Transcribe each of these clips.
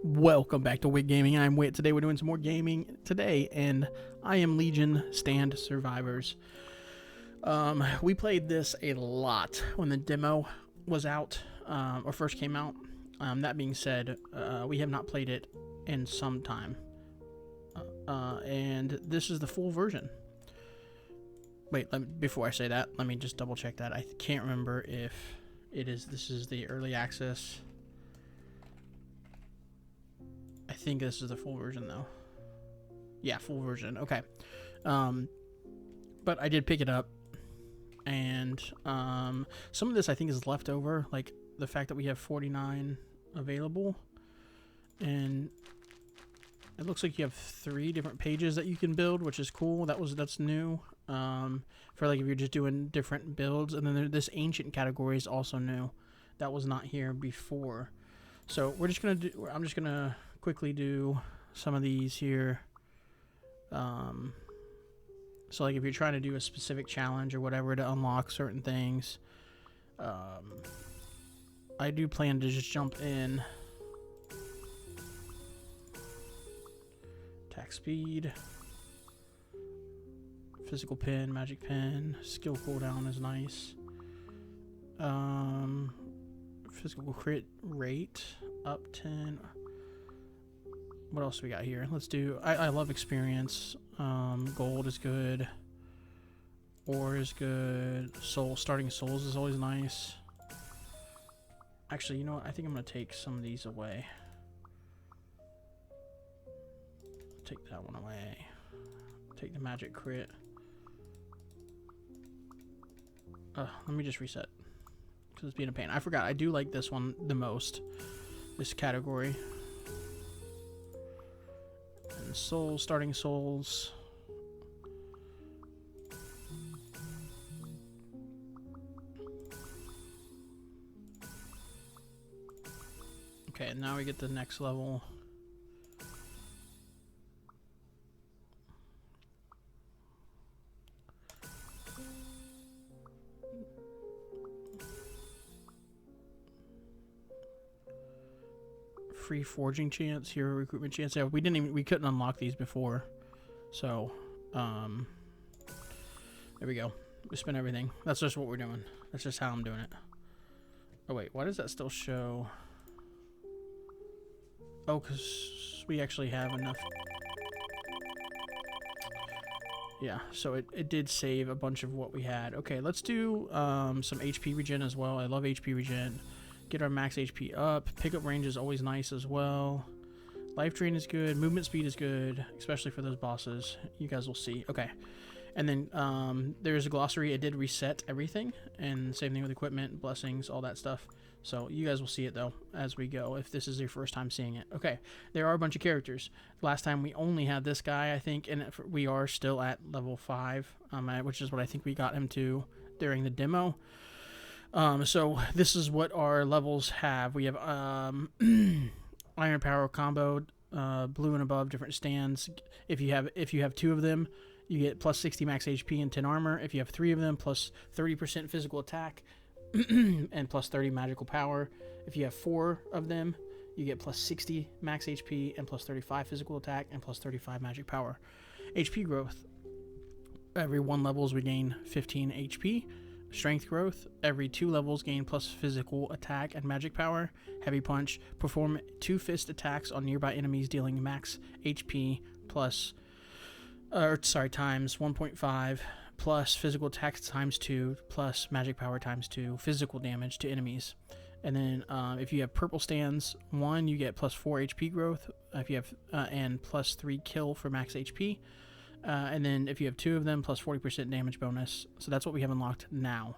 Welcome back to Wit Gaming. I'm Wit. Today we're doing some more gaming today, and I am Legion Stand Survivors. We played this a lot when the demo was out, or first came out. That being said, we have not played it in some time. And this is the full version. Wait, before I say that, let me just double check that. I can't remember if this is the early access. I think this is the full version though. Yeah, full version. Okay. But I did pick it up, and some of this I think is left over, like the fact that we have 49 available, and it looks like you have 3 different pages that you can build, which is cool. That's new. For like if you're just doing different builds, and then this ancient category is also new. That was not here before. So I'm just gonna quickly do some of these here. So like if you're trying to do a specific challenge or whatever to unlock certain things, I do plan to just jump in. Attack speed, physical pin, magic pin, skill cooldown is nice. Physical crit rate up 10. What else do we got here? Let's do. I love experience. Gold is good. Ore is good. Starting souls is always nice. Actually, you know what? I think I'm gonna take some of these away. Take that one away. Take the magic crit. Let me just reset, because it's being a pain. I forgot. I do like this one the most. This category. And souls, starting souls. Okay, now we get the next level. Free forging chance, hero recruitment chance. Yeah, we couldn't unlock these before, so there we go. We spent everything. That's just what we're doing. That's just how I'm doing it. Oh wait, why does that still show? Oh, because we actually have enough. Yeah, so it did save a bunch of what we had. Okay, let's do some HP regen as well. I love HP regen. Get our max HP up. Pickup range is always nice as well. Life drain is good. Movement speed is good, especially for those bosses. You guys will see. Okay. And then there's a glossary. It did reset everything. And same thing with equipment, blessings, all that stuff. So you guys will see it, though, as we go, if this is your first time seeing it. Okay. There are a bunch of characters. Last time we only had this guy, I think, and we are still at level 5, which is what I think we got him to during the demo. So this is what our levels have. We have iron power combo, blue and above, different stands. If you have 2 of them, you get plus 60 max HP and 10 armor. If you have 3 of them, plus 30% physical attack and plus 30 magical power. If you have 4 of them, you get plus 60 max HP and plus 35 physical attack and plus 35 magic power. HP growth. Every 1 levels we gain 15 HP. Strength growth, every 2 levels gain plus physical attack and magic power. Heavy punch, perform 2 fist attacks on nearby enemies dealing max HP times 1.5 plus physical attack times 2 plus magic power times 2 physical damage to enemies. And then if you have purple stands 1, you get plus 4 HP growth. If you have and plus 3 kill for max HP. And then if you have 2 of them, plus 40% damage bonus. So that's what we have unlocked now.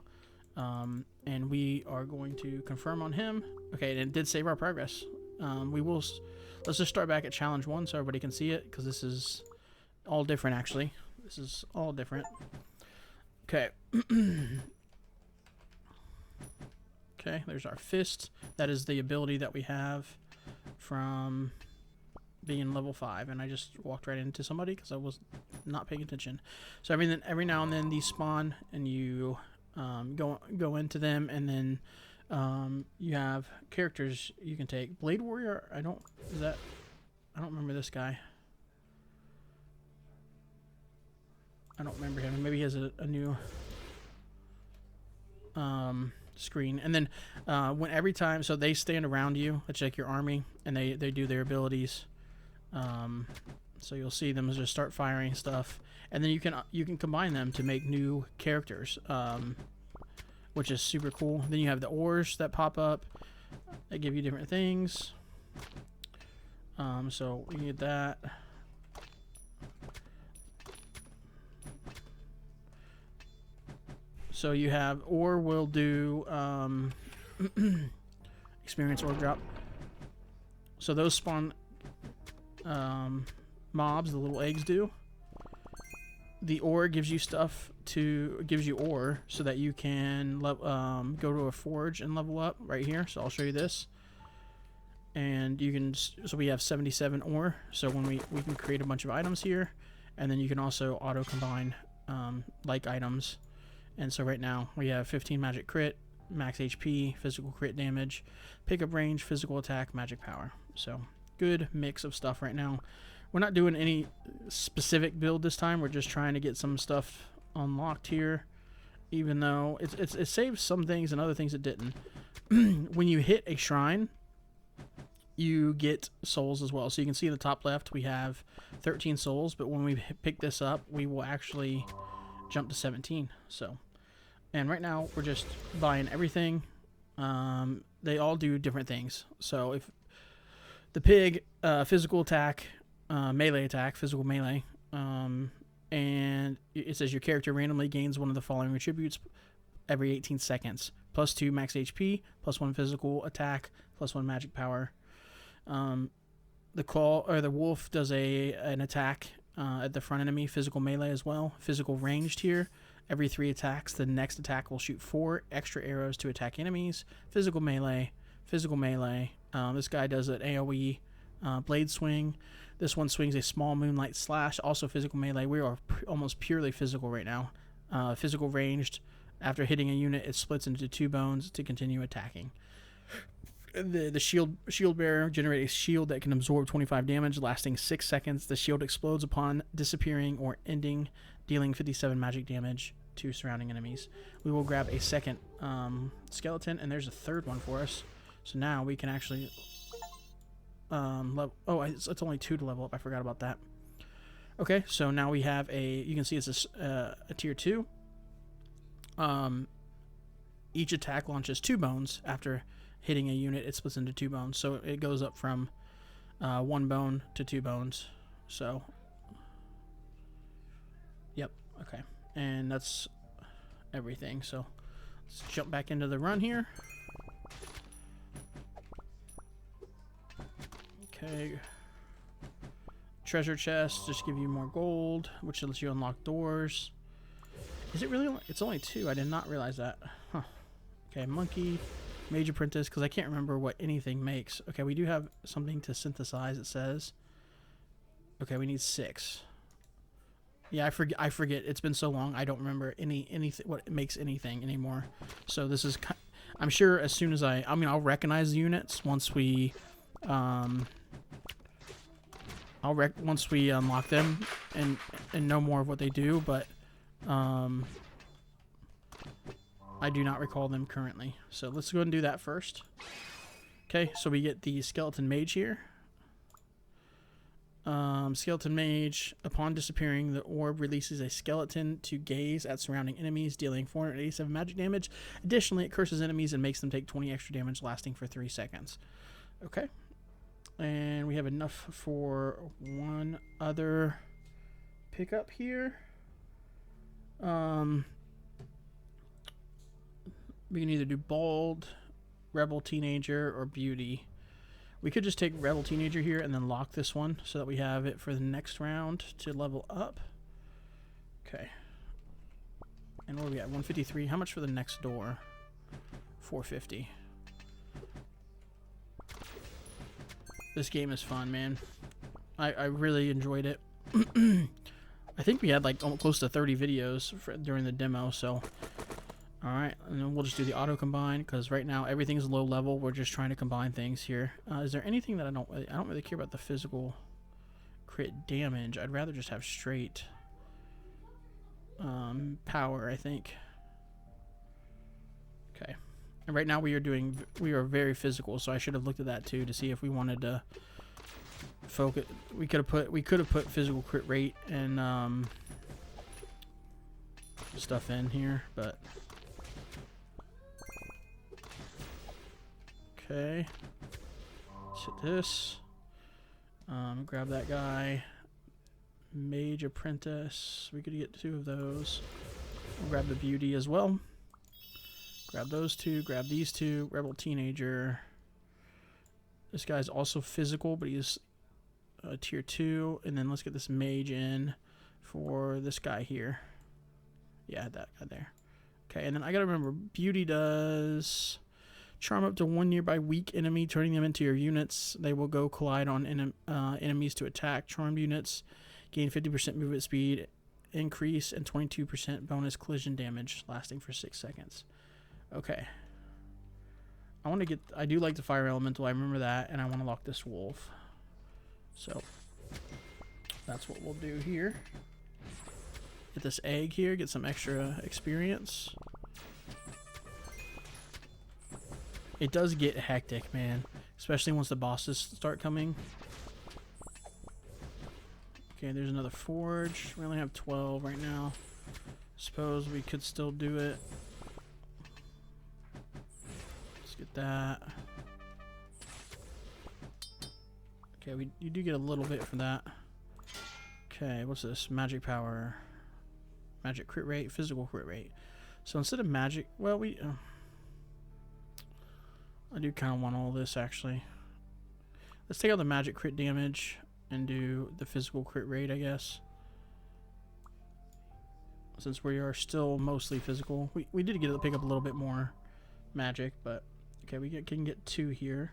And we are going to confirm on him. Okay, and it did save our progress. Let's just start back at challenge 1 so everybody can see it, because this is all different actually. This is all different. Okay. Okay, there's our fist. That is the ability that we have from being level 5, and I just walked right into somebody because I was not paying attention. So every now and then these spawn, and you go into them, and then You have characters you can take. Blade Warrior, I don't remember this guy. I don't remember him. Maybe he has a new screen. And then when every time, so they stand around you, it's like your army, and they do their abilities. So you'll see them just start firing stuff, and then you can combine them to make new characters, which is super cool. Then you have the ores that pop up that give you different things. So we can get that. So you have ore will do experience ore drop. So those spawn mobs, the little eggs do. The ore gives you ore so that you can go to a forge and level up right here. So I'll show you this. And you can, so we have 77 ore. So when we can create a bunch of items here, and then you can also auto combine like items. And so right now we have 15 magic crit, max HP, physical crit damage, pickup range, physical attack, magic power. So good mix of stuff right now. We're not doing any specific build this time. We're just trying to get some stuff unlocked here, even though it saves some things and other things it didn't. When you hit a shrine, you get souls as well. So you can see in the top left we have 13 souls, but when we pick this up, we will actually jump to 17. So, and right now we're just buying everything. They all do different things. So if the pig, physical attack, melee attack, physical melee, and it says your character randomly gains one of the following attributes every 18 seconds. +2 max HP, +1 physical attack, +1 magic power. The claw or the wolf does an attack at the front enemy, physical melee as well. Physical ranged here. Every 3 attacks, the next attack will shoot 4 extra arrows to attack enemies. Physical melee, physical melee. This guy does an AoE blade swing. This one swings a small moonlight slash, also physical melee. We are almost purely physical right now. Physical ranged. After hitting a unit, it splits into 2 bones to continue attacking. The shield bearer generates a shield that can absorb 25 damage, lasting 6 seconds. The shield explodes upon disappearing or ending, dealing 57 magic damage to surrounding enemies. We will grab a second skeleton, and there's a third one for us. So now we can actually it's only 2 to level up. I forgot about that. Okay, so now we have you can see it's a tier 2. Each attack launches 2 bones. After hitting a unit, it splits into 2 bones. So it goes up from 1 bone to 2 bones. So, yep, okay. And that's everything. So let's jump back into the run here. Okay. Treasure chests just give you more gold, which lets you unlock doors. Is it really? It's only 2. I did not realize that. Huh. Okay, monkey, mage apprentice, because I can't remember what anything makes. Okay, we do have something to synthesize, it says. Okay, we need 6. Yeah, I forget. It's been so long. I don't remember anything what makes anything anymore. So this is, I'm sure as soon as I'll recognize the units once we once we unlock them and know more of what they do, but I do not recall them currently. So let's go ahead and do that first. Okay, so we get the skeleton mage here. Skeleton mage, upon disappearing, the orb releases a skeleton to gaze at surrounding enemies, dealing 487 magic damage. Additionally, it curses enemies and makes them take 20 extra damage, lasting for 3 seconds. Okay. And we have enough for one other pickup here. We can either do bald, rebel teenager, or beauty. We could just take rebel teenager here and then lock this one so that we have it for the next round to level up. Okay. And what are we at? 153. How much for the next door? 450. This game is fun, man. I really enjoyed it. I think we had like close to 30 videos during the demo, so Alright, and then we'll just do the auto combine, because right now everything's low level. We're just trying to combine things here. Is there anything that I don't really care about the physical crit damage. I'd rather just have straight power, I think. Okay. And right now we are very physical, so I should have looked at that too to see if we wanted to focus. We could have put physical crit rate and stuff in here, but okay. Let's hit this. Grab that guy. Mage Apprentice. We could get 2 of those. We'll grab the Beauty as well. Grab those 2. Grab these 2. Rebel Teenager. This guy's also physical, but he's tier 2. And then let's get this Mage in for this guy here. Yeah, that guy there. Okay, and then I gotta remember, Beauty does charm up to 1 nearby weak enemy, turning them into your units. They will go collide on enemies to attack. Charmed units gain 50% movement speed increase and 22% bonus collision damage, lasting for 6 seconds. Okay. I do like the fire elemental, I remember that, and I want to lock this wolf. So, that's what we'll do here. Get this egg here, get some extra experience. It does get hectic, man. Especially once the bosses start coming. Okay, there's another forge. We only have 12 right now. Suppose we could still do it. Let's get that. Okay, you do get a little bit for that. Okay, what's this? Magic power. Magic crit rate, physical crit rate. So instead of magic, well, I do kind of want all this, actually. Let's take out the magic crit damage and do the physical crit rate, I guess. Since we are still mostly physical. We did get to pick up a little bit more magic, but okay, we can get 2 here.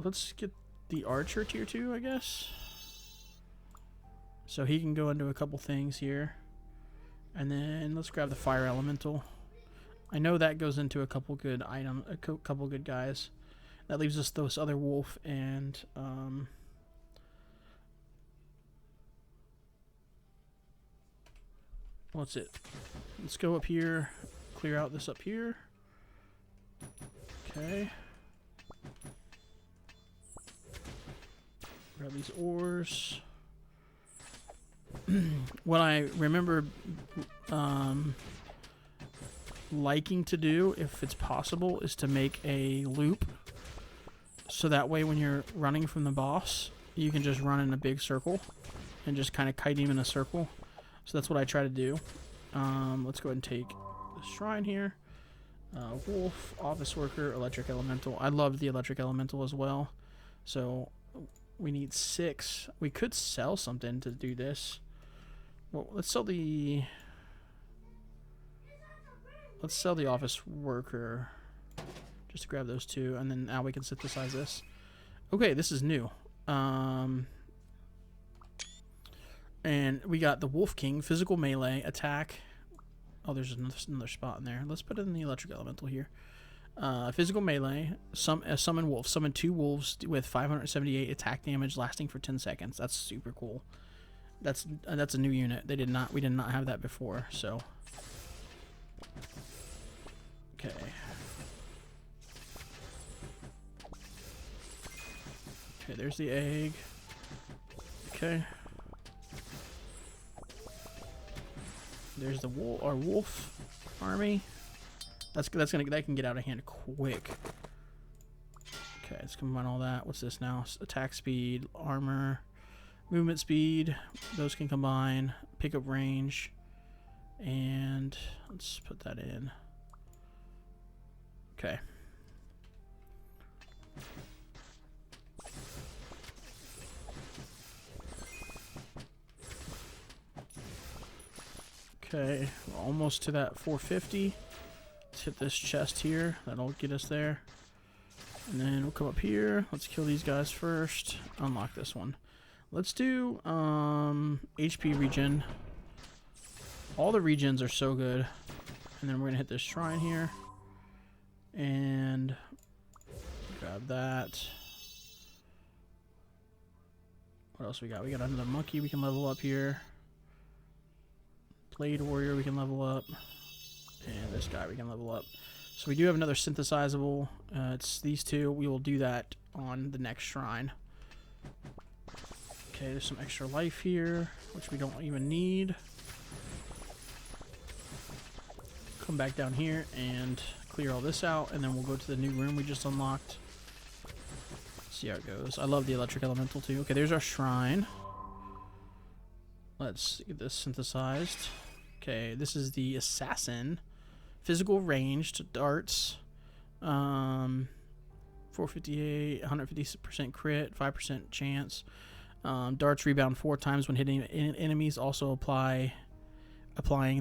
Let's get the archer tier 2, I guess. So he can go into a couple things here. And then let's grab the fire elemental. I know that goes into a couple good couple good guys. That leaves us this other wolf and what's it? Let's go up here, clear out this up here. Okay. Grab these ores. What I remember liking to do, if it's possible, is to make a loop, so that way when you're running from the boss, you can just run in a big circle and just kind of kite him in a circle. So that's what I try to do. Let's go ahead and take the shrine here. Wolf, office worker, electric elemental. I love the electric elemental as well. So we need 6. We could sell something to do this. Well, let's sell the office worker, just to grab those 2, and then now we can synthesize this. Okay, this is new. And we got the Wolf King, physical melee, attack. Oh, there's another spot in there. Let's put it in the electric elemental here. Physical melee, summon wolf. Summon 2 wolves with 578 attack damage lasting for 10 seconds. That's super cool. That's a new unit. We did not have that before, so. Okay. Okay, there's the egg. Okay. There's the wolf army. That can get out of hand quick. Okay, let's combine all that. What's this now? Attack speed, armor, movement speed. Those can combine. Pickup range, and let's put that in. Okay. Okay, we're almost to that 450. Let's hit this chest here. That'll get us there. And then we'll come up here. Let's kill these guys first. Unlock this one. Let's do HP regen. All the regions are so good. And then we're going to hit this shrine here. And grab that. What else we got? We got another monkey we can level up here. Blade warrior we can level up. And this guy we can level up. So we do have another synthesizable. It's these two. We will do that on the next shrine. Okay, there's some extra life here, which we don't even need. Come back down here and clear all this out, and then we'll go to the new room we just unlocked. See how it goes. I love the electric elemental too. Okay, there's our shrine. Let's get this synthesized. Okay, this is the assassin. Physical ranged darts. 458, 150% crit, 5% chance. Darts rebound 4 times when hitting enemies. Also applying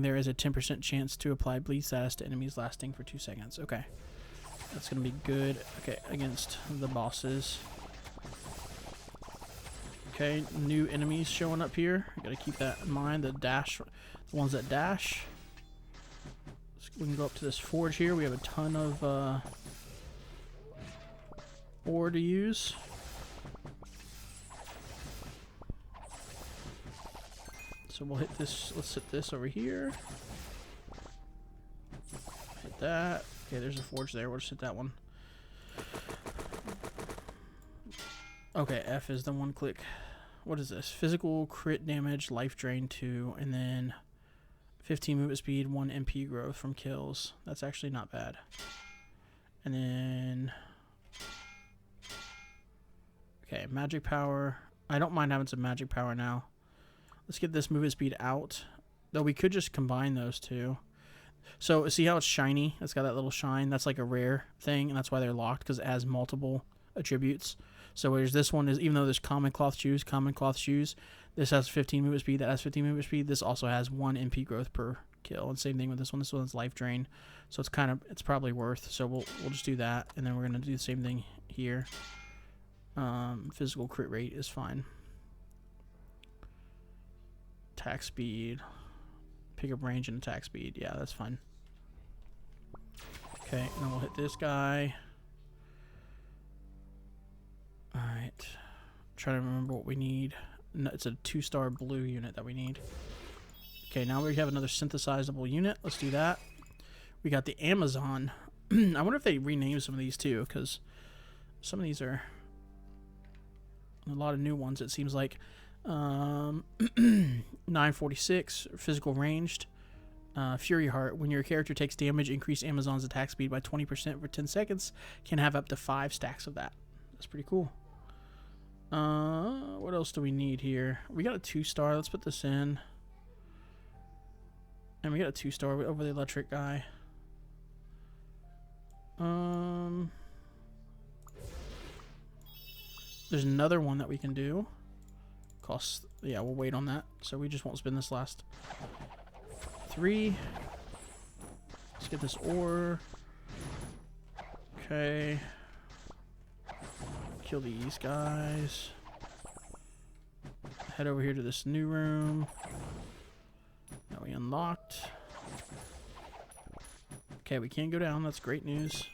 there is a 10% chance to apply bleed status to enemies lasting for 2 seconds. Okay. That's going to be good. Okay, against the bosses. Okay, new enemies showing up here. Got to keep that in mind. The ones that dash. We can go up to this forge here. We have a ton of ore to use. So we'll hit this. Let's hit this over here. Hit that. Okay, there's a forge there. We'll just hit that one. Okay, F is the one click. What is this? Physical crit damage, life drain 2, and then 15 movement speed, 1 MP growth from kills. That's actually not bad. And then... Okay, magic power. I don't mind having some magic power now. Let's get this movement speed out. Though we could just combine those two. So, see how it's shiny? It's got that little shine. That's like a rare thing, and that's why they're locked, because it has multiple attributes. So, whereas this one is, even though there's common cloth shoes, this has 15 movement speed, that has 15 movement speed. This also has 1 MP growth per kill. And same thing with this one. This one's life drain. So, it's probably worth. So, we'll just do that, and then we're going to do the same thing here. Physical crit rate is fine. Attack speed. Pick up range and attack speed. Yeah, that's fine. Okay, and then we'll hit this guy. Alright. Trying to remember what we need. No, it's a 2-star blue unit that we need. Okay, now we have another synthesizable unit. Let's do that. We got the Amazon. I wonder if they renamed some of these too, because some of these are a lot of new ones, it seems like. 946 physical ranged. Fury Heart. When your character takes damage, increase Amazon's attack speed by 20% for 10 seconds. Can have up to 5 stacks of that. That's pretty cool. What else do we need here? We got a 2-star. Let's put this in. And we got a 2-star over the electric guy. There's another one that we can do. Costs, yeah, we'll wait on that. So we just won't spend this last 3. Let's get this ore. Okay. Kill these guys. Head over here to this new room. Now we unlocked. Okay, we can go down. That's great news.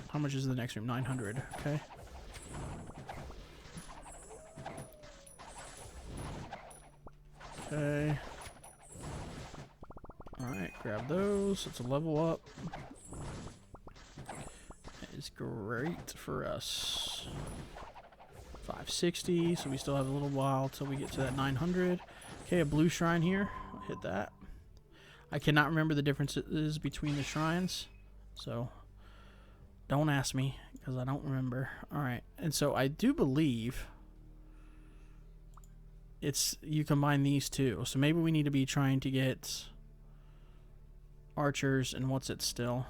How much is the next room? 900. Okay. Okay. Alright, grab those. It's a level up. That is great for us. 560, so we still have a little while till we get to that 900. Okay, a blue shrine here. I'll hit that. I cannot remember the differences between the shrines, so don't ask me, because I don't remember. Alright, and so I do believe you combine these two. So maybe we need to be trying to get archers and what's it still?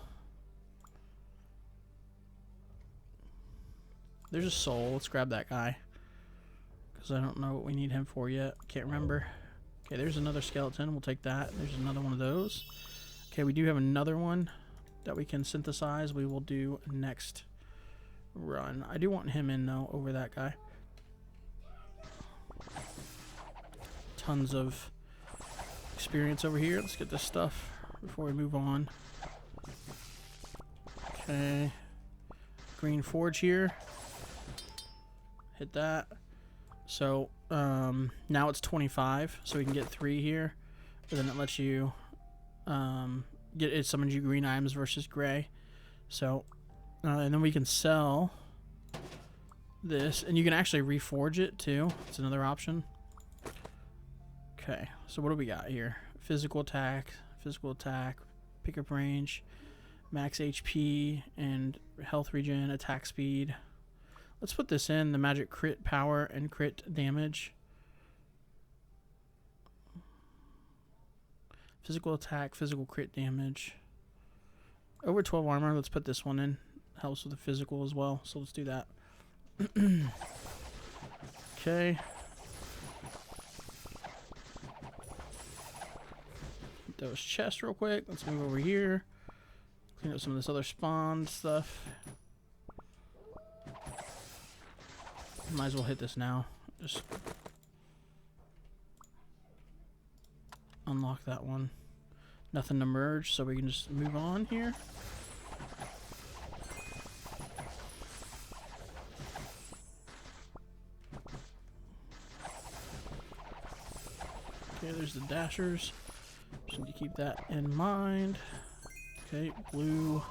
There's a soul. Let's grab that guy, because I don't know what we need him for yet. Can't remember. Okay, there's another skeleton. We'll take that. There's another one of those. Okay, we do have another one that we can synthesize. We will do next run. I do want him in though over that guy. tons of experience over here. Let's get this stuff before we move on. Okay. Green Forge here. Hit that. So now it's 25, so we can get 3 here. But then it lets you it summons you green items versus gray. So and then we can sell this, and you can actually reforge it too. It's another option. Okay, so what do we got here? Physical attack, pickup range, max HP, and health regen, attack speed. Let's put this in, the magic crit power and crit damage. Physical attack, physical crit damage. Over 12 armor, let's put this one in. Helps with the physical as well, so let's do that. Okay. Those chests real quick. Let's move over here. Clean up some of this other spawn stuff. Might as well hit this now. Just unlock that one. Nothing to merge, so we can just move on here. Okay, there's the dashers. Just need to keep that in mind. Okay, blue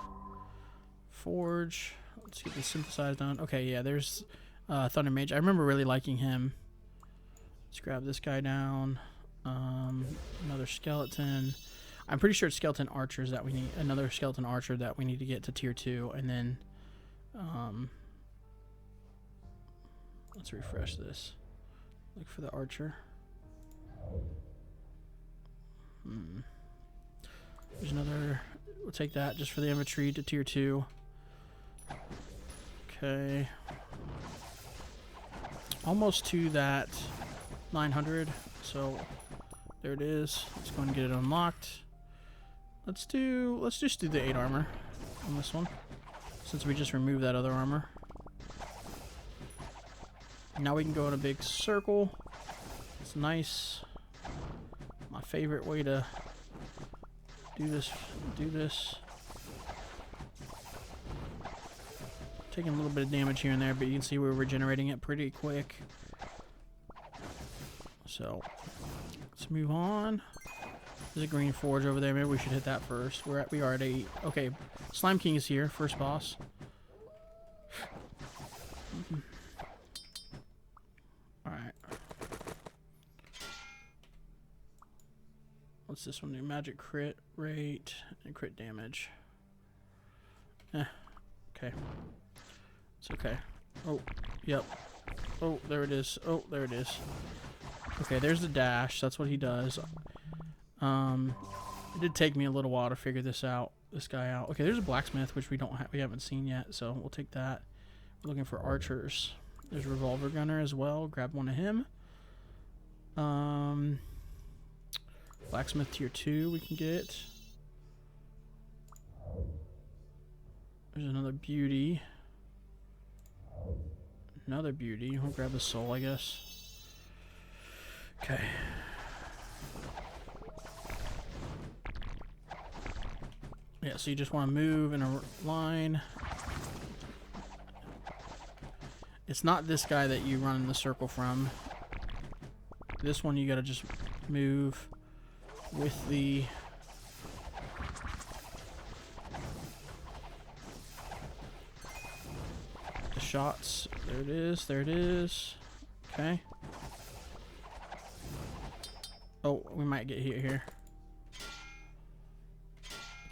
forge. Let's get this synthesized on. Okay, yeah, there's Thunder Mage. I remember really liking him. Let's grab this guy down. Another skeleton. I'm pretty sure it's skeleton archers that we need. Another skeleton archer that we need to get to tier 2, and then let's refresh this. Look for the archer. There's another. We'll take that just for the infantry to tier 2. Okay. Almost to that 900. So there it is. Let's go and get it unlocked. Let's just do the 8 armor on this one, since we just removed that other armor. Now we can go in a big circle. It's nice. My favorite way to do this. Taking a little bit of damage here and there, but you can see we're regenerating it pretty quick. So let's move on. There's a green forge over there. Maybe we should hit that first. We are at 8. Okay, Slime King is here. First boss. Alright. What's this one do? Magic crit rate and crit damage. Okay. It's okay. Oh, yep. Oh, there it is. Oh, there it is. Okay, there's the dash. That's what he does. It did take me a little while to figure this guy out. Okay, there's a blacksmith, which we haven't seen yet, so we'll take that. We're looking for archers. There's a revolver gunner as well. Grab one of him. Blacksmith tier 2 we can get. There's another beauty. Another beauty. We'll grab the soul, I guess. Okay. Yeah, so you just want to move in a line. It's not this guy that you run in the circle from. This one you gotta just move with the shots. There it is. There it is. Okay. Oh, we might get hit here.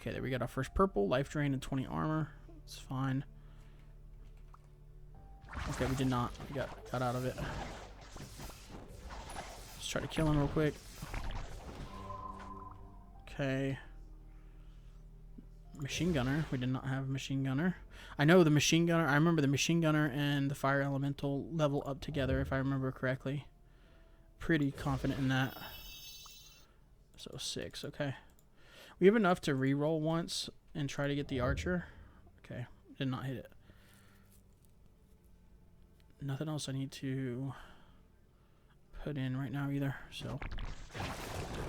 Okay, there we got our first purple, life drain, and 20 armor. It's fine. Okay, we did not. We got out of it. Let's try to kill him real quick. Okay. Machine gunner. We did not have a machine gunner. I know the machine gunner. I remember the machine gunner and the fire elemental level up together, if I remember correctly. Pretty confident in that. So 6. Okay. We have enough to re-roll once and try to get the archer. Okay. Did not hit it. Nothing else I need to put in right now either. So,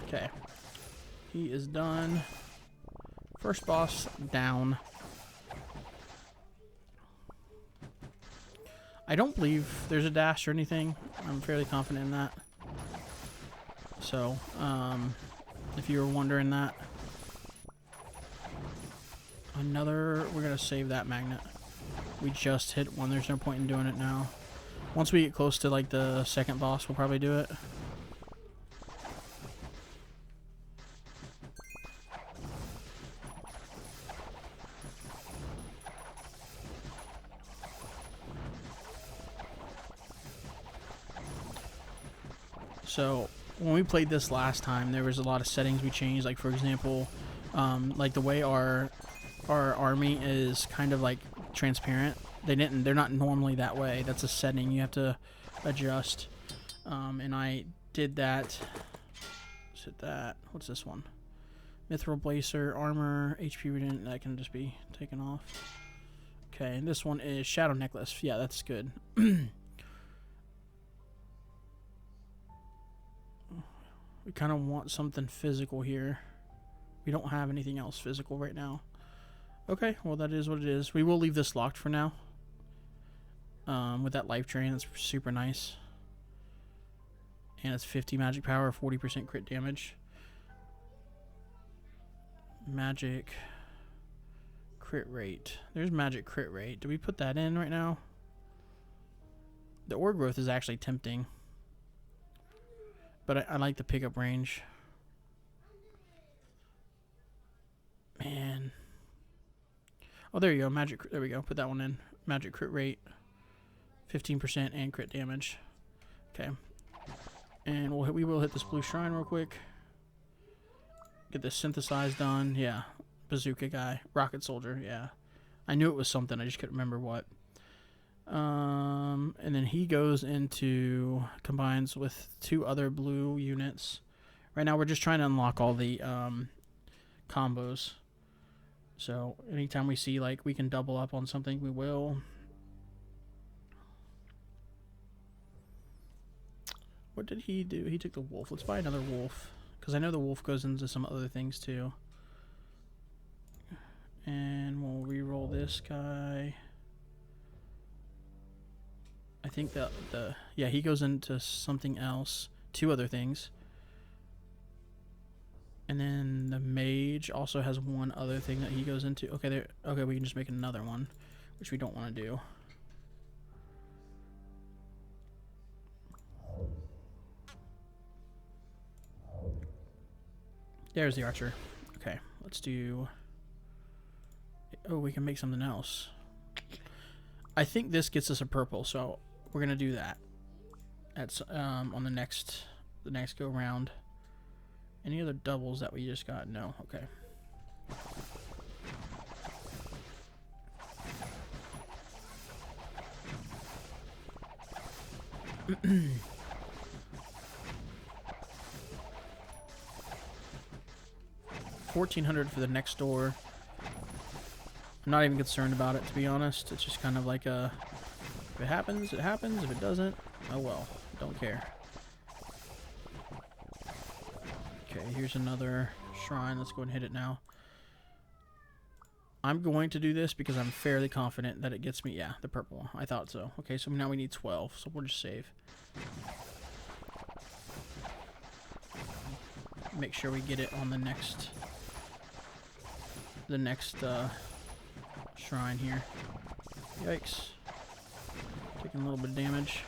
okay. He is done. First boss down. I don't believe there's a dash or anything. I'm fairly confident in that. So, if you were wondering that. We're going to save that magnet. We just hit one. There's no point in doing it now. Once we get close to like the second boss, we'll probably do it. So when we played this last time, there was a lot of settings we changed. Like for example, like the way our army is kind of like transparent. They're not normally that way. That's a setting you have to adjust. And I did that. Is it that? What's this one? Mithril Blazer, armor, HP regen. That can just be taken off. Okay, and this one is Shadow Necklace. Yeah, that's good. We kind of want something physical here. We don't have anything else physical right now. Okay, well that is what it is. We will leave this locked for now. With that life drain, that's super nice. And it's 50 magic power, 40% crit damage. Magic crit rate. There's magic crit rate. Do we put that in right now? The ore growth is actually tempting. But I like the pickup range. Man. Oh, there you go. Magic. There we go. Put that one in. Magic crit rate. 15% and crit damage. Okay. And we will hit this blue shrine real quick. Get this synthesize done. Yeah. Bazooka guy. Rocket soldier. Yeah. I knew it was something. I just couldn't remember what. And then he goes into, combines with 2 other blue units. Right now we're just trying to unlock all the combos. So anytime we see like we can double up on something, we will. What did he do? He took the wolf. Let's buy another wolf, because I know the wolf goes into some other things too. And we'll re-roll this guy. I think that yeah, he goes into something else, 2 other things. And then the mage also has 1 other thing that he goes into. Okay, we can just make another one, which we don't want to do. There's the archer. Okay, let's do... Oh, we can make something else. I think this gets us a purple, so we're gonna do that. That's on the next go round. Any other doubles that we just got? No. Okay. $1,400 for the next door. I'm not even concerned about it, to be honest. It's just kind of like a, if it happens, it happens. If it doesn't, oh well, don't care. Okay, here's another shrine. Let's go and hit it now. I'm going to do this because I'm fairly confident that it gets me, yeah, the purple one. I thought so. Okay, so now we need 12, so we'll just save. Make sure we get it on the next shrine here. Yikes. Taking a little bit of damage.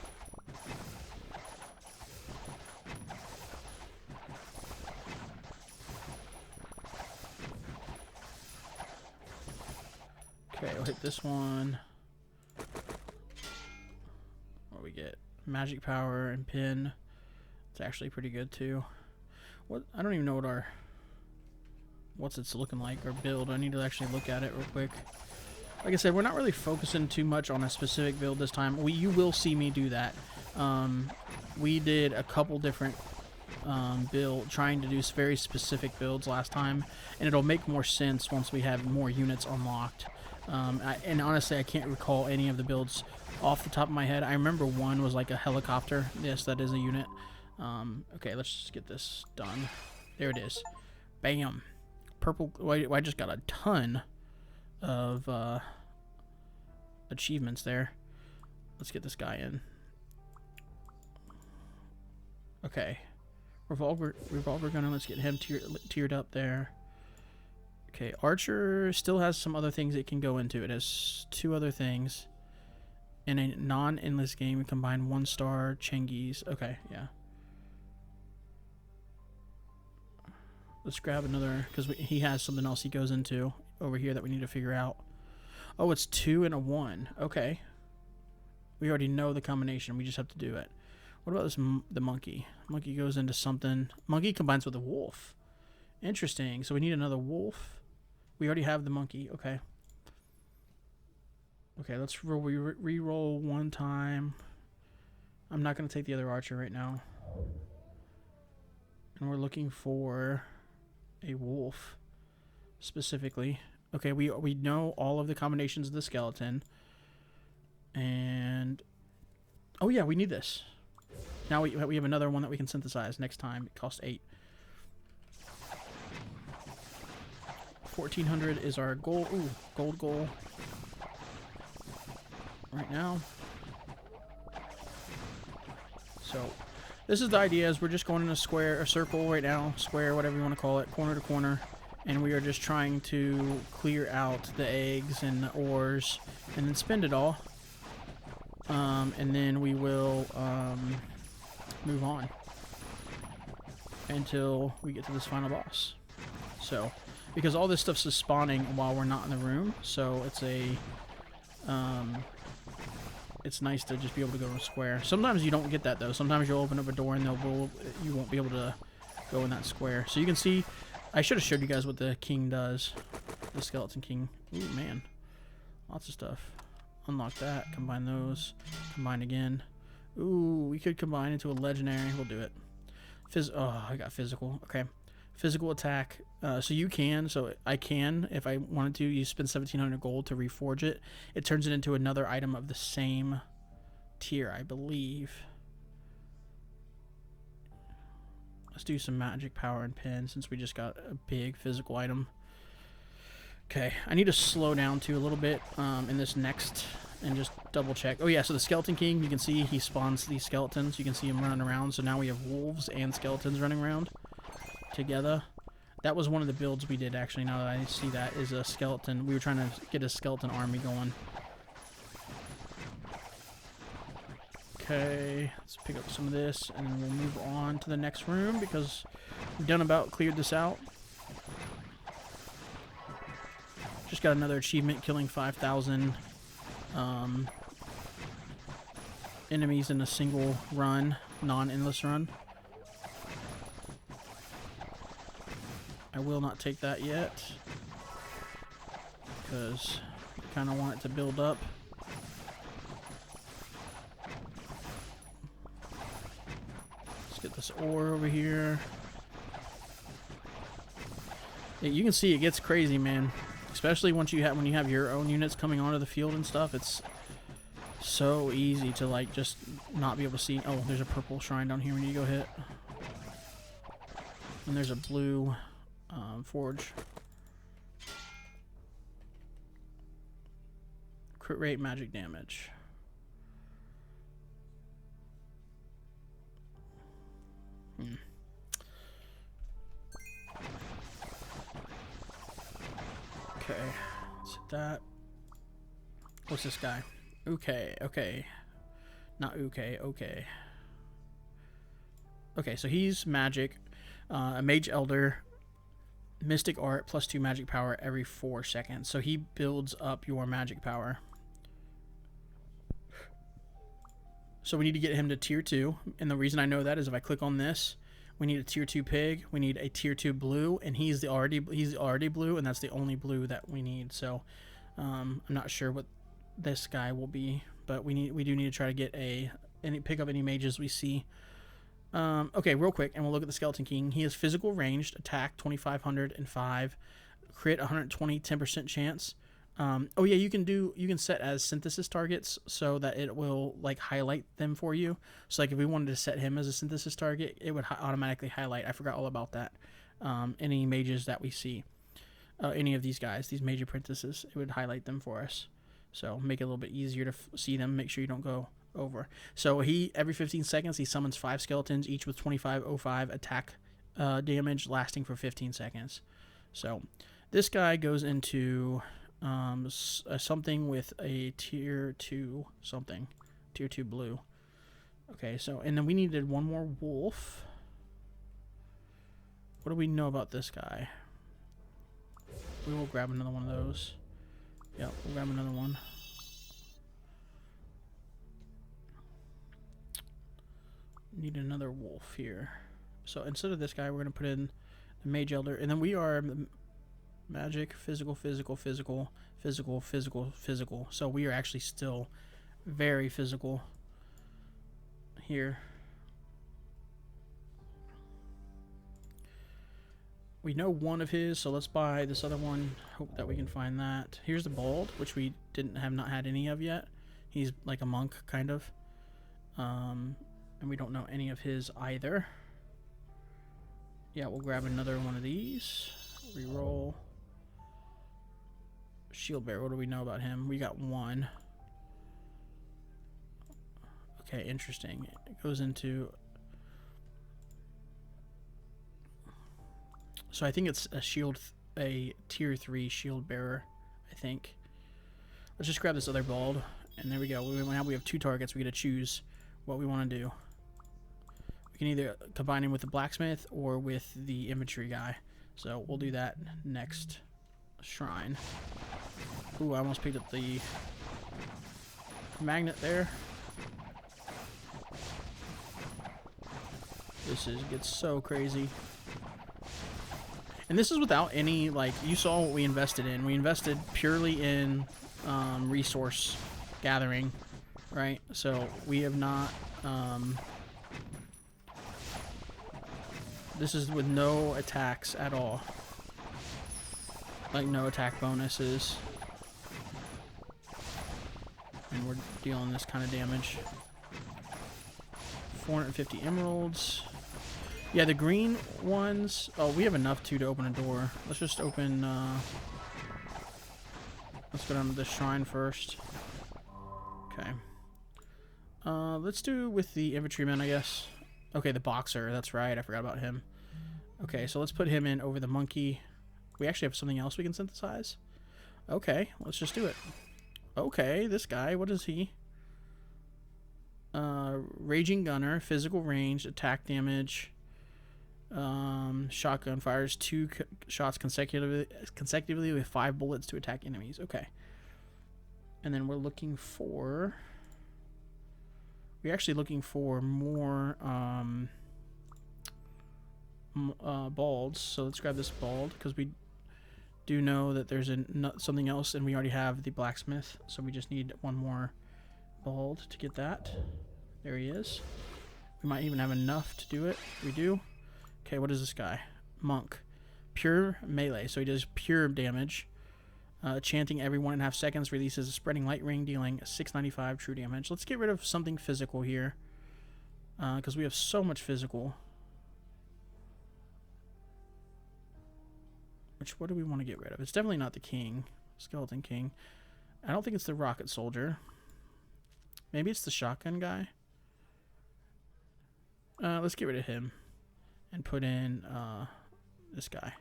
Okay, we'll hit this one. What do we get? Magic power and pin. It's actually pretty good too. What? I don't even know what what's it's looking like, or build. I need to actually look at it real quick. Like I said, we're not really focusing too much on a specific build this time. You will see me do that. We did a couple different trying to do very specific builds last time, and it'll make more sense once we have more units unlocked. And honestly, I can't recall any of the builds off the top of my head. I remember one was like a helicopter. Yes, that is a unit. Okay, let's just get this done. There it is. Bam. Purple. Well, I just got a ton of achievements there. Let's get this guy in. Okay. Revolver gunner. Let's get him tiered up there. Okay, Archer still has some other things it can go into. It has 2 other things. In a non-endless game, combine 1-star Chengiz. Okay, yeah. Let's grab another, because he has something else he goes into over here that we need to figure out. Oh, it's 2 and a 1. Okay. We already know the combination. We just have to do it. What about this? The monkey. Monkey goes into something. Monkey combines with a wolf. Interesting. So we need another wolf. We already have the monkey. Okay. Okay, let's re-roll 1 time. I'm not going to take the other archer right now. And we're looking for a wolf specifically. Okay, we know all of the combinations of the skeleton. And oh yeah, we need this. Now we have another one that we can synthesize next time. It costs 8. 1400 is our goal. Ooh, gold goal. Right now. So this is the idea, is we're just going in a square, a circle right now, square, whatever you want to call it, corner to corner, and we are just trying to clear out the eggs and the ores and then spend it all. And then we will move on until we get to this final boss. So, because all this stuff's just spawning while we're not in the room, so it's a it's nice to just be able to go to a square. Sometimes you don't get that though. Sometimes you'll open up a door and you won't be able to go in that square. So you can see, I should have showed you guys what the king does. The skeleton king. Ooh, man. Lots of stuff. Unlock that. Combine those. Combine again. Ooh, we could combine into a legendary. We'll do it. Oh, I got physical. Okay. Physical attack. So you can. So I can, if I wanted to, you spend 1,700 gold to reforge it. It turns it into another item of the same tier, I believe. Let's do some magic power and pin since we just got a big physical item. Okay, I need to slow down too a little bit in this next and just double check. Oh yeah, so the Skeleton King, you can see he spawns these skeletons. You can see him running around. So now we have wolves and skeletons running around together. That was one of the builds we did actually. Now that I see that, is a skeleton. We were trying to get a skeleton army going. Okay, let's pick up some of this and then we'll move on to the next room because we've done about cleared this out. Just got another achievement, killing 5,000 enemies in a single run, non-endless run. I will not take that yet because I kind of want it to build up. Let's get this ore over here. Yeah, you can see it gets crazy, man. Especially when you have your own units coming onto the field and stuff. It's so easy to like just not be able to see. Oh, there's a purple shrine down here we need to go hit. And there's a blue forge. Crit rate, magic damage. Okay, let's hit that. What's this guy? Okay. Not okay. Okay, so he's magic. A mage elder. Mystic art plus 2 magic power every 4 seconds. So he builds up your magic power. So we need to get him to tier 2. And the reason I know that is if I click on this, we need a tier 2 pig, we need a tier 2 blue, and he's already blue, and that's the only blue that we need. So I'm not sure what this guy will be, but we do need to try to get pick up any mages we see. Okay, real quick, and we'll look at the Skeleton King. He has physical ranged, attack 2,505, crit 120, 10% chance. Oh yeah, you can set as synthesis targets so that it will like highlight them for you. So like if we wanted to set him as a synthesis target, it would automatically highlight. I forgot all about that. Any mages that we see, any of these guys, these mage apprentices, it would highlight them for us. So make it a little bit easier to see them. Make sure you don't go over. So he every 15 seconds he summons 5 skeletons, each with 2505 attack damage, lasting for 15 seconds. So this guy goes into something with a tier 2 something, tier 2 blue. Okay, so and then we needed one more wolf. What do we know about this guy? We will grab another one of those. Yeah, we'll grab another one. Need another wolf here. So instead of this guy, we're going to put in the Mage Elder. And then we are magic, physical, physical, physical, physical, physical, physical. So we are actually still very physical here. We know one of his, so let's buy this other one. Hope that we can find that. Here's the Bald, which we not had any of yet. He's like a monk, kind of. And we don't know any of his either. Yeah, we'll grab another one of these. Reroll. Shield Bearer, what do we know about him? We got one. Okay, interesting. It goes into... So I think it's a tier 3 shield bearer, I think. Let's just grab this other Bald, and there we go. Now we have 2 targets. We get to choose what we want to do. We can either combine him with the blacksmith or with the infantry guy. So we'll do that next shrine. Ooh, I almost picked up the magnet there. This gets so crazy. And this is without any, like, you saw what we invested in. We invested purely in resource gathering, right? So we have not, this is with no attacks at all. Like, no attack bonuses. And we're dealing this kind of damage. 450 emeralds. Yeah, the green ones... Oh, we have enough, too, to open a door. Let's just open... let's go down to the shrine first. Okay. Let's do with the infantryman, I guess. Okay, the boxer. That's right. I forgot about him. Okay, so let's put him in over the monkey. We actually have something else we can synthesize. Okay, let's just do it. Okay, this guy. What is he? Raging Gunner. Physical range. Attack damage. Shotgun fires 2 shots consecutively with 5 bullets to attack enemies. Okay. And then we're looking for... We're actually looking for more balds. So let's grab this bald because we do know that there's something else, and we already have the blacksmith. So we just need one more bald to get that. There he is. We might even have enough to do it. We do. Okay, what is this guy? Monk. Pure melee, so he does pure damage. Chanting every 1.5 seconds releases a spreading light ring, dealing 695 true damage. Let's get rid of something physical here, because we have so much physical. What do we want to get rid of? It's definitely not the king, skeleton king. I don't think it's the rocket soldier. Maybe it's the shotgun guy. Let's get rid of him. And put in this guy.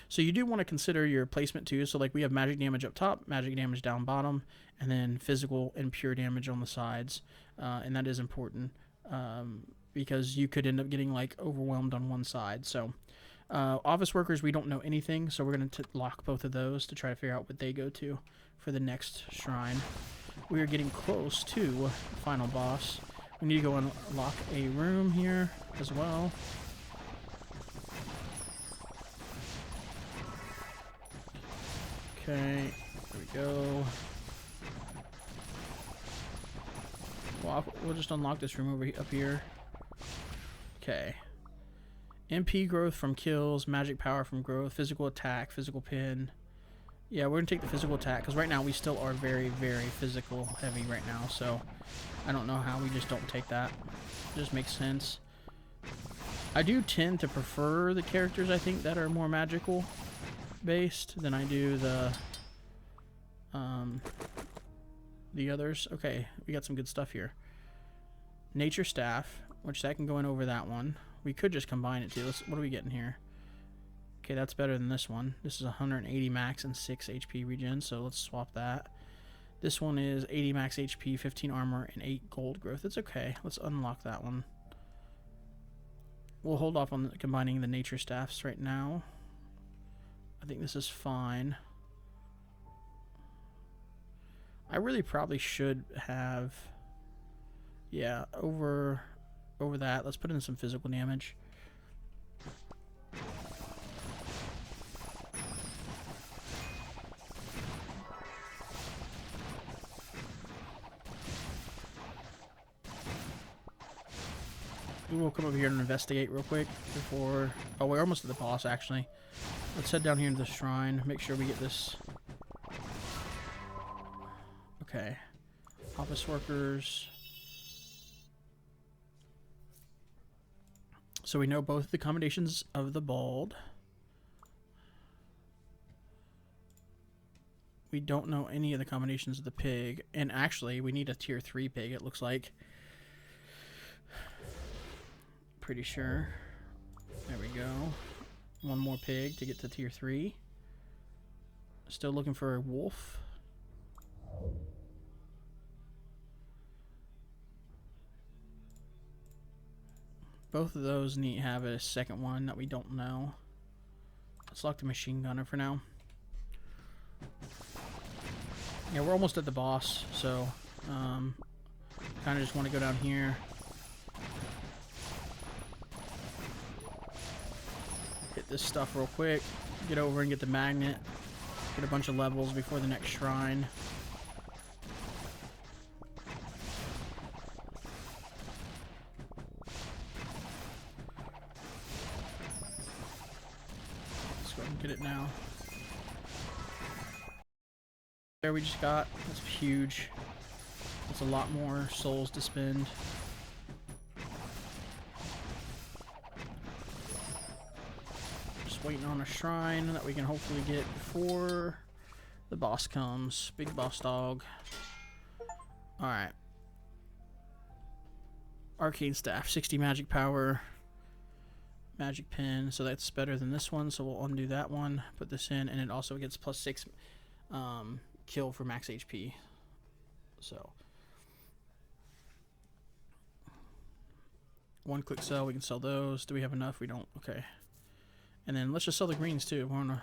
So you do want to consider your placement too. So like we have magic damage up top, magic damage down bottom, and then physical and pure damage on the sides. And that is important because you could end up getting like overwhelmed on one side. So office workers, we don't know anything. So we're going to lock both of those to try to figure out what they go to for the next shrine. We are getting close to the final boss. We need to go unlock a room here as well. Okay, there we go. Well, we'll just unlock this room up here. Okay. MP growth from kills, magic power from growth, physical attack, physical pin. Yeah, we're gonna take the physical attack, because right now we still are very, very physical heavy right now, so I don't know how we just don't take that. It just makes sense. I do tend to prefer the characters, I think, that are more magical based than I do the others. Okay, we got some good stuff here. Nature Staff, which that can go in over that one. We could just combine it too. What are we getting here? Okay, that's better than this one. This is 180 max and 6 HP regen, so let's swap that. This one is 80 max HP, 15 armor, and 8 gold growth. It's okay. Let's unlock that one. We'll hold off on combining the nature staffs right now. I think this is fine. I really probably should have... Yeah, over that. Let's put in some physical damage. We will come over here and investigate real quick before... Oh, we're almost at the boss, actually. Let's head down here to the shrine. Make sure we get this... Okay. Office workers. So we know both the combinations of the bald. We don't know any of the combinations of the pig. And actually, we need a tier 3 pig, it looks like. Pretty sure. There we go. One more pig to get to tier 3. Still looking for a wolf. Both of those need to have a second one that we don't know. Let's lock the machine gunner for now. Yeah, we're almost at the boss, so kind of just want to go down here. Hit this stuff real quick. Get over and get the magnet. Get a bunch of levels before the next shrine. Let's go ahead and get it now. There we just got. That's huge. That's a lot more souls to spend. Just waiting on a shrine that we can hopefully get before the boss comes. Big boss dog. Alright. Arcane Staff, 60 magic power. Magic Pin, so that's better than this one, so we'll undo that one. Put this in, and it also gets plus 6 kill for max HP. So. One quick sell, we can sell those. Do we have enough? We don't. Okay. And then let's just sell the greens too. We're gonna...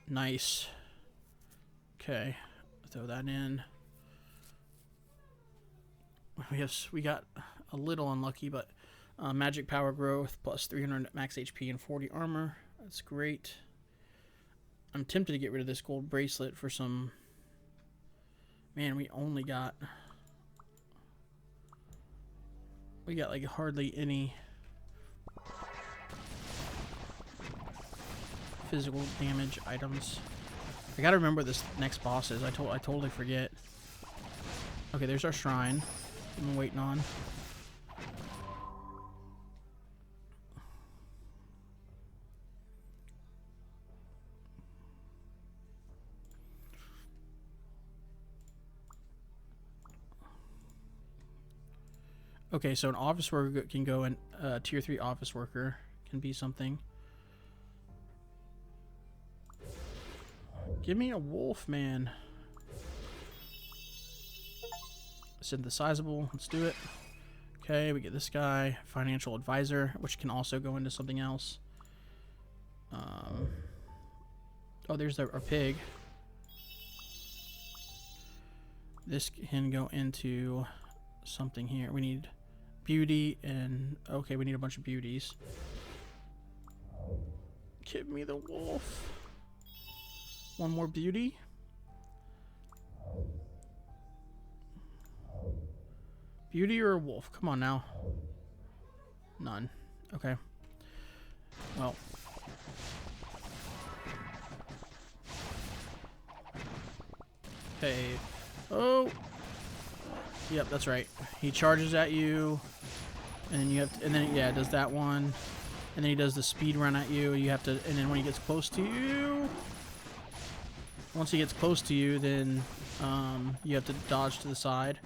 Nice. Okay. Throw that in. We got a little unlucky, but magic power growth plus 300 max HP and 40 armor. That's great. I'm tempted to get rid of this gold bracelet for some... Man, we only got... We got like hardly any physical damage items. I gotta remember this next boss is. I totally forget. Okay, there's our shrine. I'm waiting on. Okay, so an office worker can go in. Tier 3 office worker can be something. Give me a wolf, man. Synthesizable. Let's do it. Okay, we get this guy. Financial advisor, which can also go into something else. Oh, there's our pig. This can go into something here. We need beauty and... Okay, we need a bunch of beauties. Give me the wolf. One more beauty. Beauty or a wolf? Come on now. None. Okay. Well. Okay. Oh. Yep, that's right. He charges at you, and you have to, and then yeah, it does that one, and then he does the speed run at you. You have to, and then when he gets close to you, once he gets close to you, then you have to dodge to the side.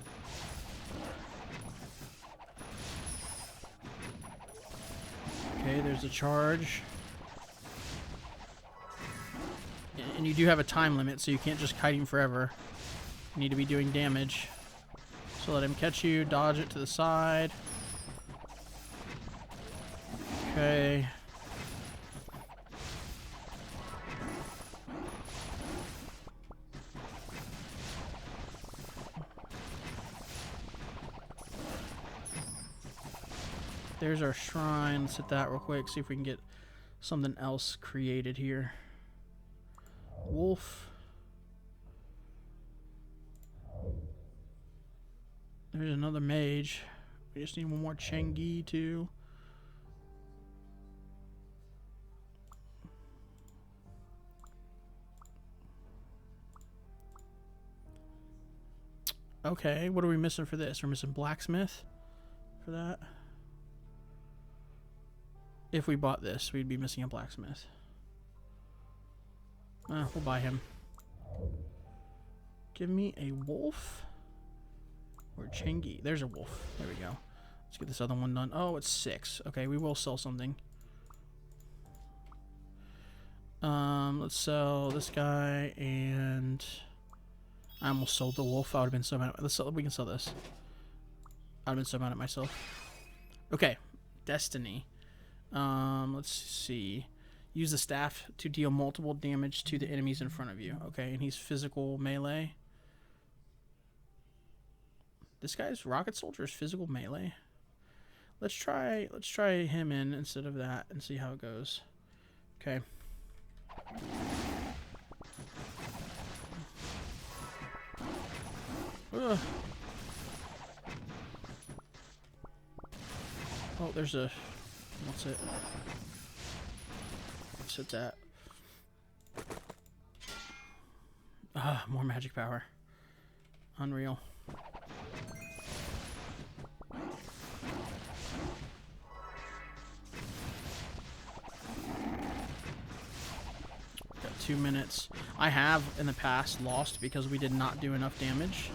Okay, there's a charge. And you do have a time limit, so you can't just kite him forever. You need to be doing damage. So let him catch you, dodge it to the side. Okay. There's our shrine. Let's hit that real quick, see if we can get something else created here. Wolf. There's another mage. We just need one more Chengi too. Okay, what are we missing for this? We're missing blacksmith for that. If we bought this, we'd be missing a blacksmith. We'll buy him. Give me a wolf. Or Chengi. There's a wolf. There we go. Let's get this other one done. Oh, it's 6. Okay, we will sell something. Let's sell this guy, and I almost sold the wolf. I would have been so mad. We can sell this. I'd have been so mad at myself. Okay, Destiny. Let's see. Use the staff to deal multiple damage to the enemies in front of you. Okay, and he's physical melee. This guy's rocket soldier is physical melee. Let's try him in instead of that and see how it goes. Okay. Ugh. Oh, there's a... What's it? Let's hit that. Ah, more magic power. Unreal. Got 2 minutes. I have in the past lost because we did not do enough damage.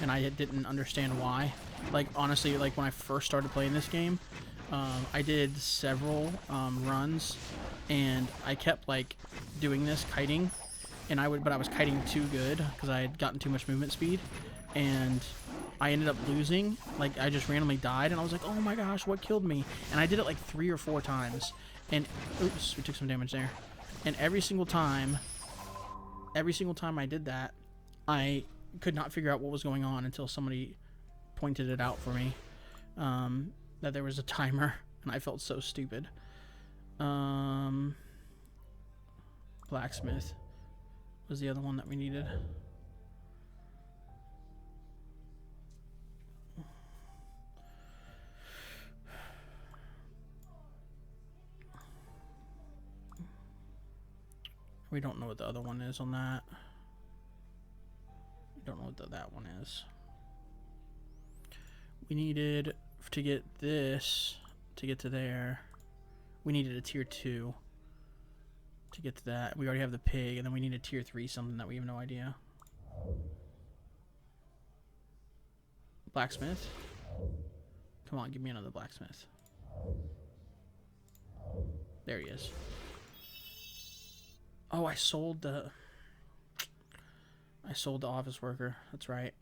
And I didn't understand why. Like, honestly, like when I first started playing this game, I did several runs, and I kept like doing this kiting, and but I was kiting too good because I had gotten too much movement speed, and I ended up losing. Like, I just randomly died, and I was like, oh my gosh, what killed me? And I did it like 3 or 4 times, and oops, we took some damage there. And every single time I did that, I could not figure out what was going on until somebody pointed it out for me, that there was a timer, and I felt so stupid. Blacksmith was the other one that we needed. We don't know what the other one is on that. We don't know what that one is. We needed to get this to get to there. We needed a tier 2 to get to that. We already have the pig, and then we need a tier 3 something that we have no idea. Blacksmith. Come on, give me another blacksmith. There he is. Oh, I sold the office worker. That's right.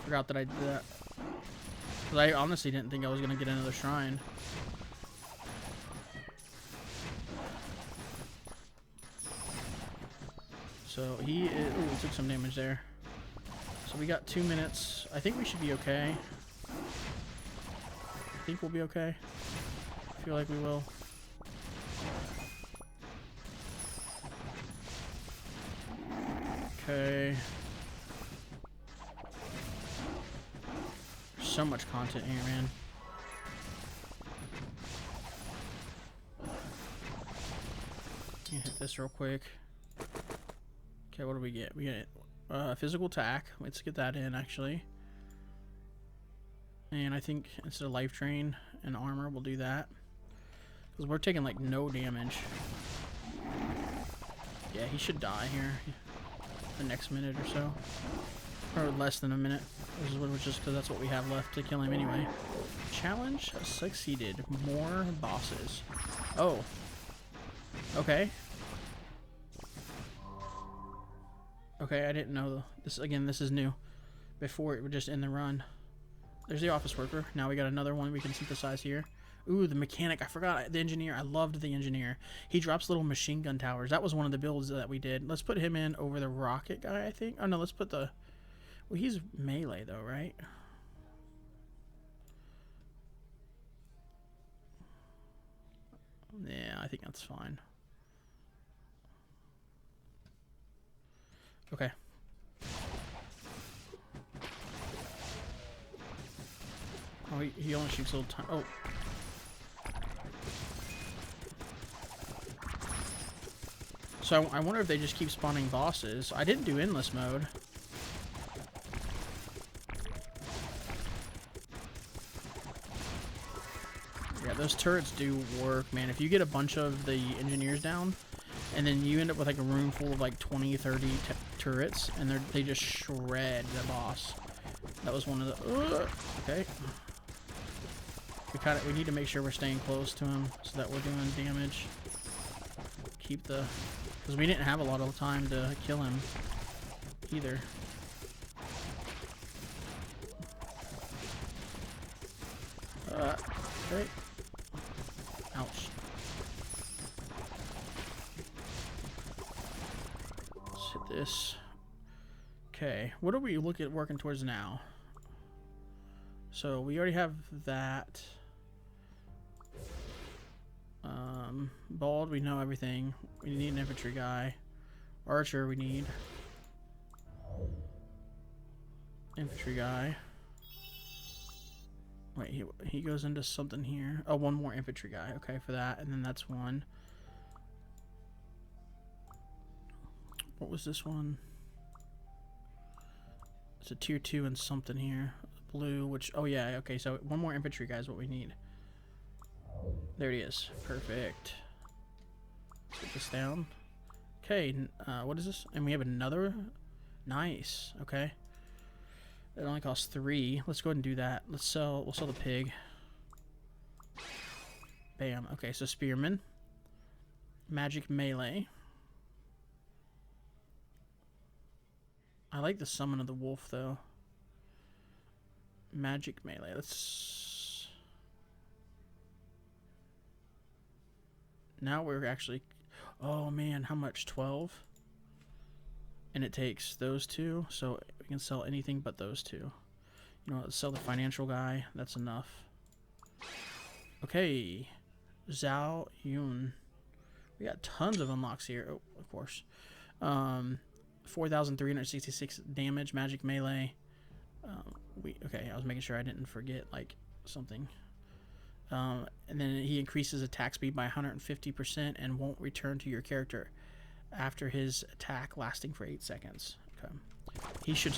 Forgot that I did that. Because I honestly didn't think I was going to get another shrine. So he took some damage there. So we got 2 minutes. I think we should be okay. I think we'll be okay. I feel like we will. Okay. so much content here, man. Hit this real quick. Okay, what do we get? We get physical attack. Let's get that in, actually. And I think instead of life drain and armor, we'll do that. Because we're taking, like, no damage. Yeah, he should die here. The next minute or so. Or less than a minute. Which is because that's what we have left to kill him anyway. Challenge succeeded. More bosses. Oh. Okay. Okay, I didn't know this. Again, this is new. Before it would just end the run. There's the office worker. Now we got another one we can synthesize here. Ooh, the mechanic. I forgot the engineer. I loved the engineer. He drops little machine gun towers. That was one of the builds that we did. Let's put him in over the rocket guy, I think. Oh, no, let's put the... Well, he's melee, though, right? Yeah, I think that's fine. Okay. Oh, he only shoots a little time. Oh. So I wonder if they just keep spawning bosses. I didn't do endless mode. Yeah, those turrets do work, man. If you get a bunch of the engineers down, and then you end up with like a room full of like 20, 30 turrets, and they just shred the boss. That was one of the... okay. We need to make sure we're staying close to him so that we're doing damage. Keep the... Because we didn't have a lot of time to kill him either. Okay. Ouch. Let's hit this. Okay, what are we working towards now? So we already have that. Bald, we know everything. We need an infantry guy. Archer, we need. Infantry guy. Wait, he goes into something here. Oh, one more infantry guy. Okay, for that. And then that's one. What was this one? It's a tier 2 and something here. Blue, which... Oh, yeah. Okay, so one more infantry guy is what we need. There it is. Perfect. Let's get this down. Okay, what is this? And we have another? Nice. Okay. It only costs 3. Let's go ahead and do that. We'll sell the pig. Bam. Okay, so spearman. Magic melee. I like the summon of the wolf though. Magic melee. Let's... Now we're actually... Oh man, how much? 12? And it takes those two, so we can sell anything but those two. You know, let's sell the financial guy. That's enough. Okay. Zhao Yun. We got tons of unlocks here. Oh, of course. 4,366 damage, magic melee. Okay, I was making sure I didn't forget, like, something. And then he increases attack speed by 150% and won't return to your character after his attack lasting for 8 seconds. Okay. He should,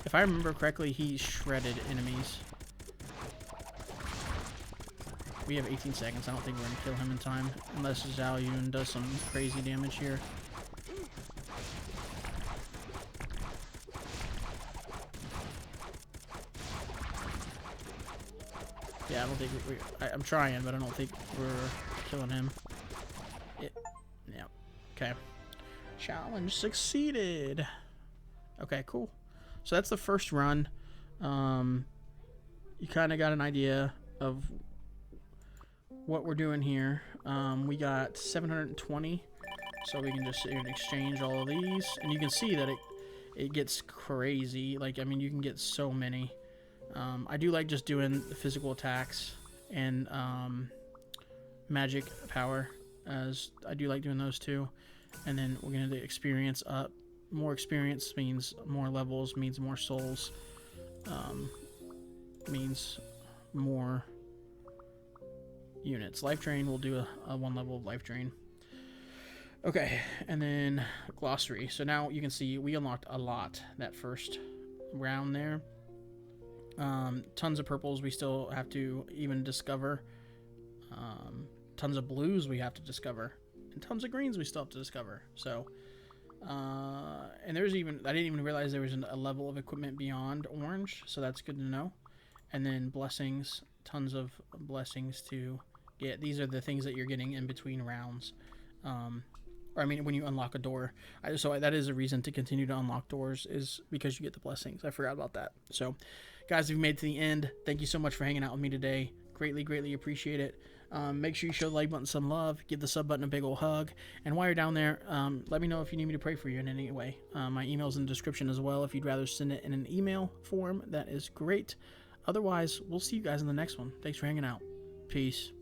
if I remember correctly, he shredded enemies. We have 18 seconds. I don't think we're going to kill him in time. Unless Zhao Yun does some crazy damage here. Yeah, I don't think I'm trying, but I don't think we're killing him. Yeah. Okay. Challenge succeeded. Okay, cool. So that's the first run. You kind of got an idea of what we're doing here. We got 720, so we can just exchange all of these, and you can see that it gets crazy. Like, I mean, you can get so many. I do like just doing the physical attacks and magic power, as I do like doing those two. And then we're going to experience up. More experience means more levels, means more souls. means more units. Life drain, we'll do a 1 level of life drain. Okay, and then glossary. So now you can see we unlocked a lot that first round there. Tons of purples we still have to even discover. Tons of blues we have to discover. And tons of greens we still have to discover. So, and there's even, I didn't even realize there was a level of equipment beyond orange. So that's good to know. And then blessings, tons of blessings to get. These are the things that you're getting in between rounds. Or I mean, when you unlock a door. So that is a reason to continue to unlock doors, is because you get the blessings. I forgot about that. So, guys, if you made it to the end, thank you so much for hanging out with me today. Greatly, greatly appreciate it. Make sure you show the like button some love. Give the sub button a big old hug. And while you're down there, let me know if you need me to pray for you in any way. My email's in the description as well. If you'd rather send it in an email form, that is great. Otherwise, we'll see you guys in the next one. Thanks for hanging out. Peace.